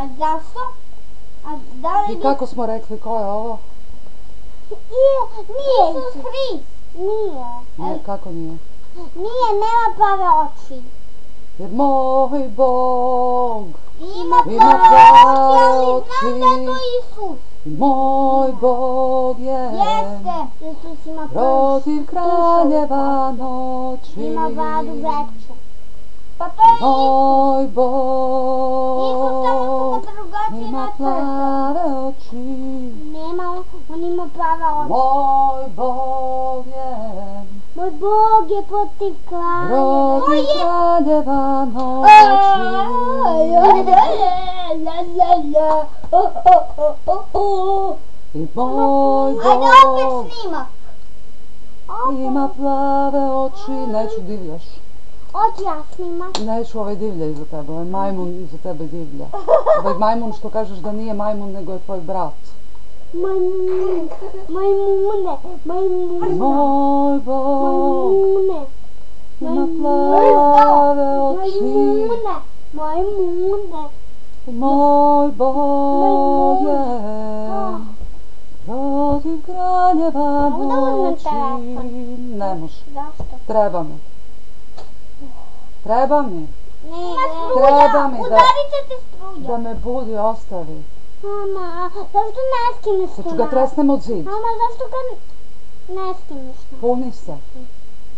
A zašto? A da li I kako smo rekli, ko je ovo? Nije Isus Hrist. Nije. Ne, kako nije? Nije, nema plave oči. Jer moj Bog Ima ima plave oči, ali znam da je oči. to Isus. Moj Bog je Jeste. Isus ima protiv kraljeva noći. Ima vladu veću. Pa to je Isus. Moj Bog Isus samo su ga drugačije ima nacrtali. plave oči. Nema, on ima plave oči. Moj Bog je Moj Bog je protiv kraljeva. protiv kraljeva noći. I moj Ajde opet Bog snima. ima plave oči. Neću divljaš. Oči ja snimam. Neću ovaj divlja iza tebe, ovaj majmun iza tebe divlja. Ovaj majmun što kažeš da nije majmun nego je tvoj brat. Majmune. Moj Bog Majmune. ima plave oči. Majmune. Moj Bog je protiv kraljeva Mogu da uzmem noći. telefon? Ne može. Zašto? Treba mi. Treba mi. Treba mi da- Udarit ćete struja. Da me budi, ostavi. Mama, zašto ne skineš Da ću to? ga tresnem od zid. Mama, zašto ga ne skineš to? Puni se.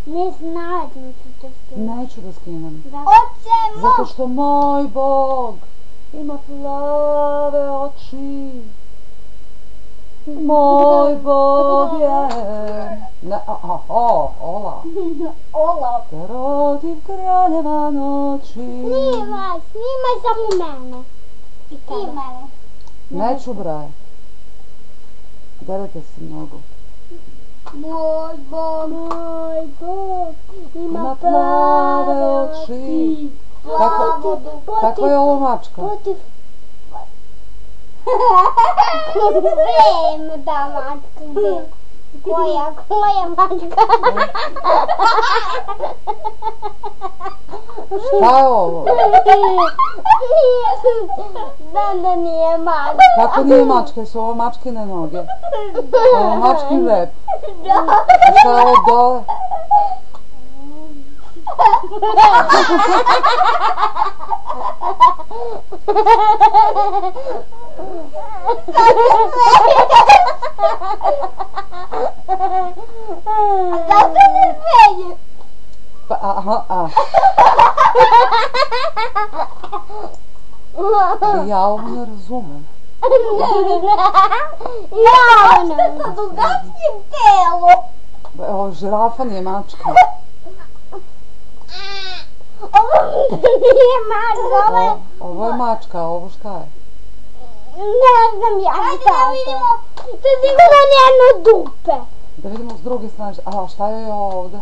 Ne znaš mi ću te skineš. Neću da skinem. Oćemo! Zato što moj Bog ima plave oči. Moj Bog je ola Ola. protiv kraljeva noći. Snimaj samo mene. I mene. Neću bre. Delite se mnogo. Moj Bog Ima plave oči. Kakva je ovo mačka? Protiv... Vreme da mačka. Koja mačka? Šta je ovo? Da nije mačka. Kako nije mačka? Su ovo mačkine noge? Ovo je mačkin rep. A šta je ovo dole? Zašto ne smeje? Pa, ja ovo ne razumem. Mačka sa drugačijim telom. Ovo žirafa nije mačka. Ovo nije mačka, Ovo je mačka, a ovo šta je? ne znam ja. Ajde da vidimo. To je sigurno njeno dupe. Da vidimo s druge strane. A šta je ovdje?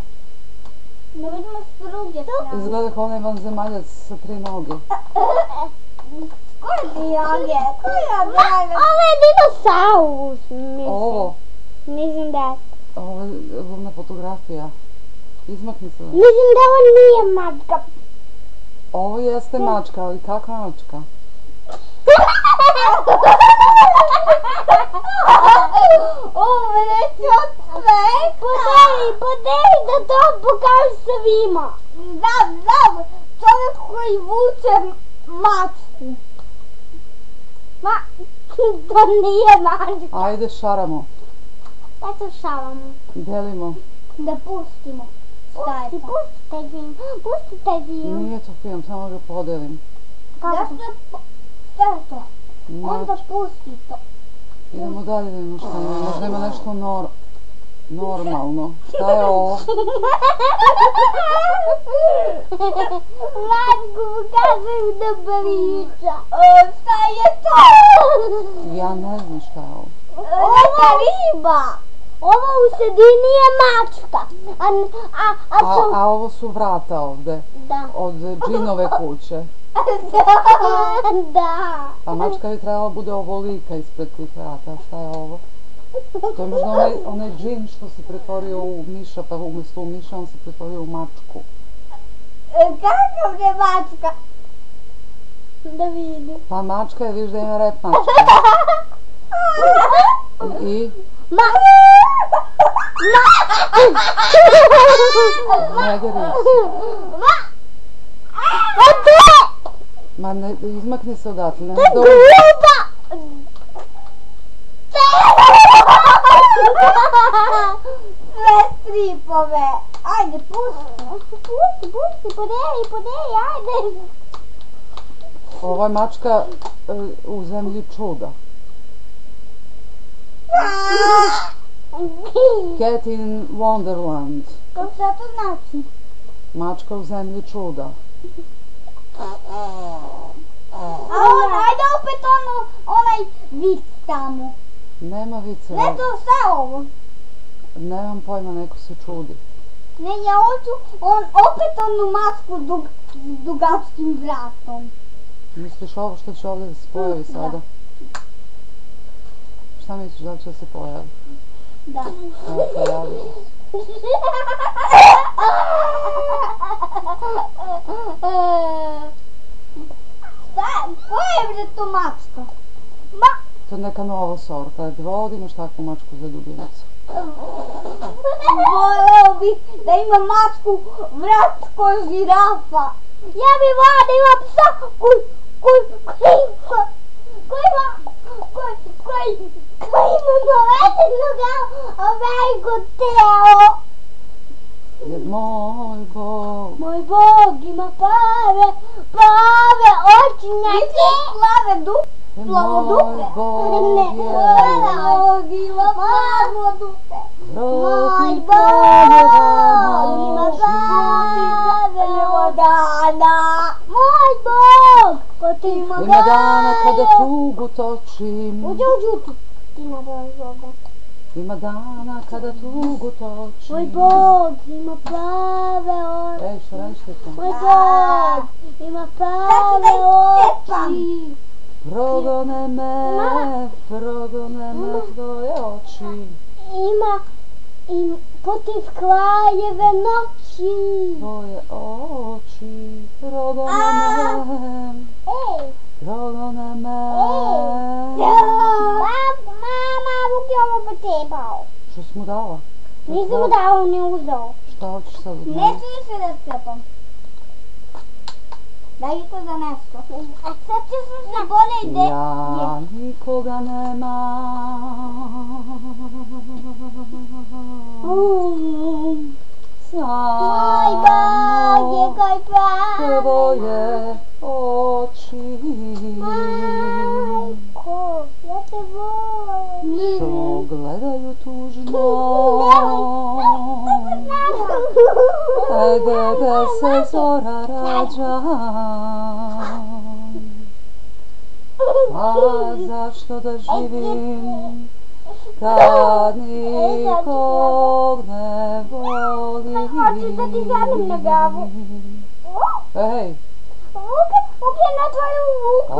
Da vidimo s druge strane. Izgleda kao onaj vanzemaljac sa 3 noge. Koje noge? Ovo je dinosaurus, mislim. Ovo, Mislim da. ovo je lumna fotografija. Izmakni se. Mislim da ovo nije mačka. Ovo jeste mačka, ali kakva mačka? Ovo neće od sveka. Podeli da to pokaži svima. Znam. Čovjek koji vuče mačku. To nije mačka. Ajde, šaramo. Da se šalamo. Delimo. Da pustimo. Pustite film. Nije to film, samo ga podelim. Šta je to? Onda pusti to. Idemo dalje da vidimo šta ima. Možda ima nešto normalno. Šta je ovo? Mačku pokazuju da priča. Šta je to? Ja ne znam šta je ovo. Ovo je riba. Ovo u sredini je mačka. A ovo su vrata ovde. Da. Od džinove kuće. Da. A mačka bi trebala bude ovolika ispred tih vrata. Šta je ovo? To je možda onaj džin što se pretvorio u miša, pa umjesto u miša on se pretvorio u mačku. Kakav je mačka? Da vidim. Pa mačka je, viš da ima rep mačka. I? Ne deri se. Ma ne, izmakni se odatle. Ne, dobro. Sve stripove. Ajde, pusti, podeli, ajde. Ovo je mačka u zemlji čuda. Cat in Wonderland. Kako šta to znači? Mačka u zemlji čuda. Ajde opet onaj vic tamo. Nema vice. Ne to, šta je ovo? Nemam pojma, neko se čudi. Ne, ja hoću opet onu masku s dugačkim vratom. Misliš ovo što će ovdje da se pojavi sada? Šta misliš, da li će da se pojavi? Da. Evo, pojavio se. Koja je bre to mačka? To je neka nova sorta. Ovdje imaš takvu mačku za ljubimcu. Voleo bih da ima mačku vrat koja je žirafa. Ja bih volao da ima psa koji ima povezano glavu, a veliko telo. Jer moj Bog... Moj Bog ima plave oči na te. Plave dupe. Moj Bog je... Bog ima plavo dupe. Moj Rodnik Bog ima plave dana. Moj Bog ima Ima dana kada tugu točim. Uđu tu. Ti nabavaš ovdje. Ima dana kada tugu točim. Moj Bog ima plave oči. Ej, što radiš ti to? Moj Bog ima plave oči. Progone me tvoje oči. Ima protiv kraljeve noći. Tvoje oči, progone me. Ej. Progone me. Mama, Vuk je ovo potrebao. Što si mu dala? Nisam mu dao, on je uzao. Šta hoćeš sad od mene? Neću više da cepam. Daj to za nešto. A sad ćeš se bolje ide. Ja nikoga nemam. Moj Bog je koji pravi. Tvoje oči. Majko, ja te volim. Što gledaju tužno. Gde se zora rađa. A zašto da živim kad nikog ne volim? Hoćeš da ti zanim na glavu? Ej, Vuk je na tvoju ruku.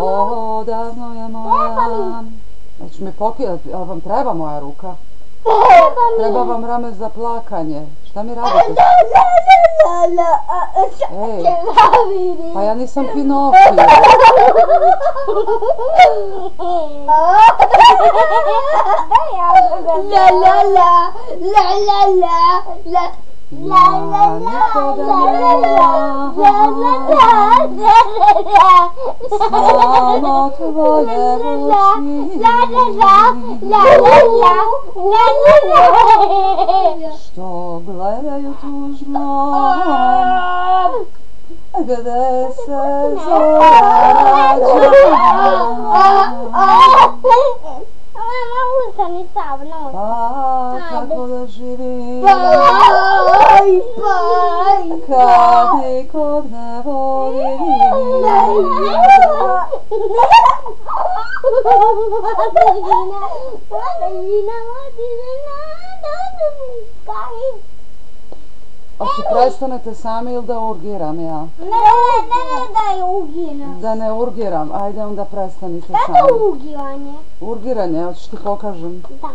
odavno je moja. Znači mi pokidati, ali vam treba moja ruka? Treba vam rame za plakanje. Šta mi radite? Ej, pa ja nisam Pinokio. Ja nikoga nemam. Samo tvoje oči što gledaju tužno. Gde se zora rađa. Mama, ustani sa mnom. Pa kako da živim Kad nikog ne volim. Hoće prestanete sami ili da urgiram ja? Ne daj urgiram. Da ne urgiram, ajde onda prestanite Šta sami. je urgiranje? Urgiranje, hoćeš ti pokažem? Da.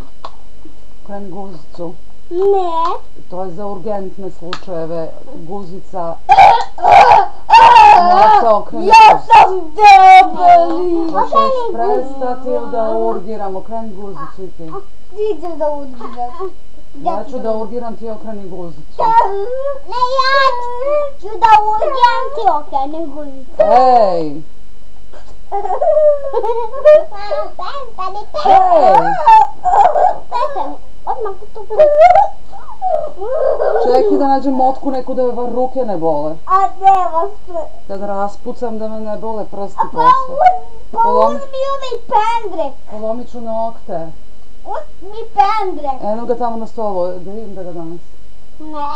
Kreni guzicu. Ne. To je za urgentne slučajeve. Guzica Mora se okrenuti. Ja sam debeli. Hoćeš prestati ili da urgiramo? Okreni guzicu i ti. Ti ćeš da urgiraš. Ja ću da urgiram, ti okreni guzicu. Ne, ja ću da urgiram, ti okreni guzicu. Ej! Odmah to Čekaj da nađem motku neku da me ruke ne bole. A nema se. Kad raspucam da me ne bole prsti Pa posle. uzmi ovaj pendrek. Polomit ću nokte. Uzmi pendrek. Eno ga tamo na stolu, da vidim da ga danas. Ne.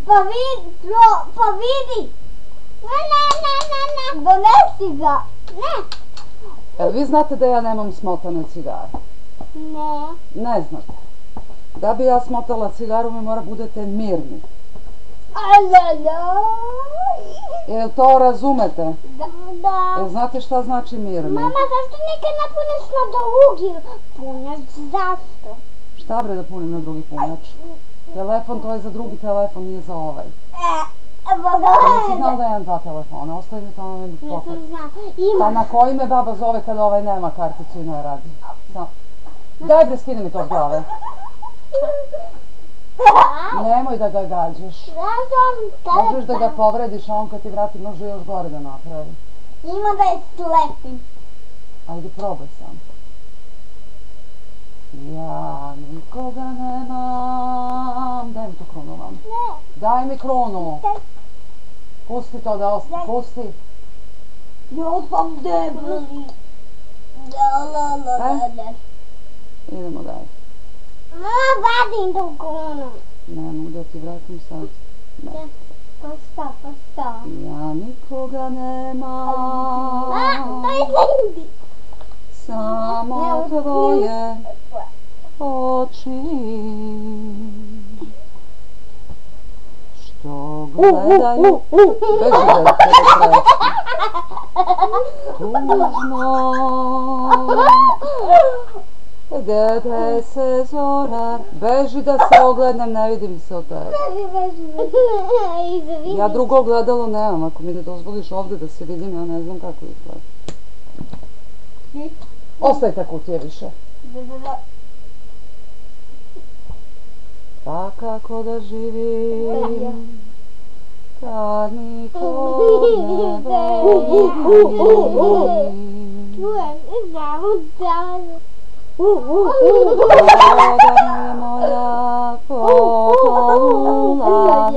Pa vidi. Ne. Donesi ga. Ne. Jel vi znate da ja nemam smotane cigare? Ne. Ne znate. Da bi ja smotala cigaru mi mora budete mirni. Jel to razumete? Da. Jel znate šta znači mirni? Mama, zašto nikad ne puniš na drugi punjač? Zašto? Šta bre da punim na drugi punjač? Telefon to je za drugi telefon, nije za ovaj. Nisi znao da imam dva telefona, ostavi mi to na meni pokoj. Nisam znao. Pa Ima. na koji me baba zove kada ovaj nema karticu i ne radi? Daj bre, skini mi to s glave. Nemoj da ga gađaš. Možeš da ga povrediš, a on kad ti vrati može još gore da napravi. Ima da je slepim. Ajde, probaj sam. Ja nikoga nemam. Daj mi to krunu vam. Ne. Daj mi krunu. Pusti to da ostane. Pusti. Ja sam debeli. Idemo dalje. Vadim tu krunu. Ne mogu da ti vratim sad. Ne. Pa šta? Ja nikoga nemam. To je Cindy. Samo tvoje oči što gledaju. Beži da te kreći. Tužno. Gde se zora. Beži da se oglednem, ne vidim se od tebe. Izvini. Ja drugo ogledalo nemam, ako mi ne dozvoliš ovdje da se vidim, ja ne znam kako izgleda. Ostajte kutije više. Pa kako da živim, kad nikog ne volim. Odavno je moja potonula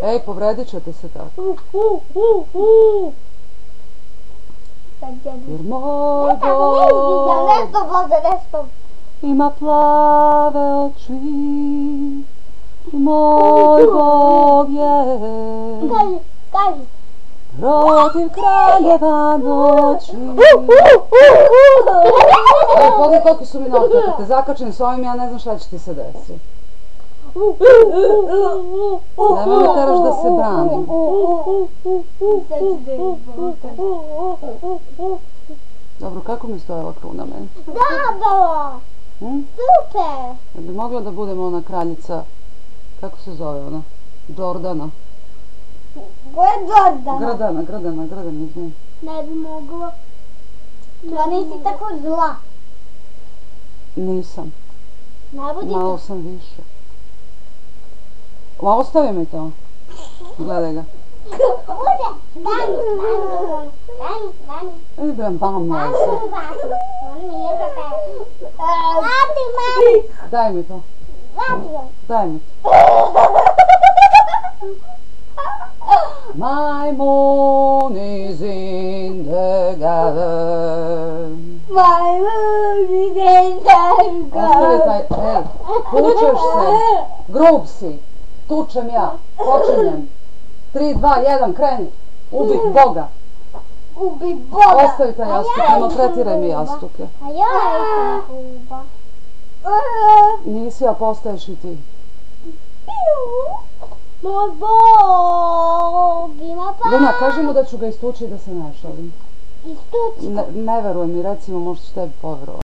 Ej, povredit ćete se tako. Jer moj Bog ima plave oči i moj Bog je protiv kraljeva noći. Ej, pogledaj koliki su mi nokti, kad te zakačim s ovim ja ne znam šta će ti se desiti. Nemoj me teraš da se branim. Dobro, kako mi stoje ova kruna meni? Dobro! Super! Da bi mogla da budemo ona kraljica, kako se zove ona? Jordana. Ko je Jordana? Gradana, izvijem. Ne bi moglo. Da nisi tako zla. Nisam. Ne budi Malo tako. sam više. Ma ostavi mi to. Gledaj ga. Daj mi. Ej bre, bam se. Vrati mami. Daj mi to. Vrati ga. Daj mi to. My moon is in the garden. My moon is in the Ostavi taj, ej, tučeš se, grub si, tučem ja, počinjem. 3, 2, 1, kreni, ubih Boga. Ubi Boga. Ostavi taj jastuk, ne maltretiraj mi jastuke. A ja nisam Kuba. Nisi, a postaješ i ti. Moj Bog, ima para. Luna, kaži mu da ću ga istući i da se ne šalim. Istuci. Ne verujem mi, recimo, možda ću tebi poverovati.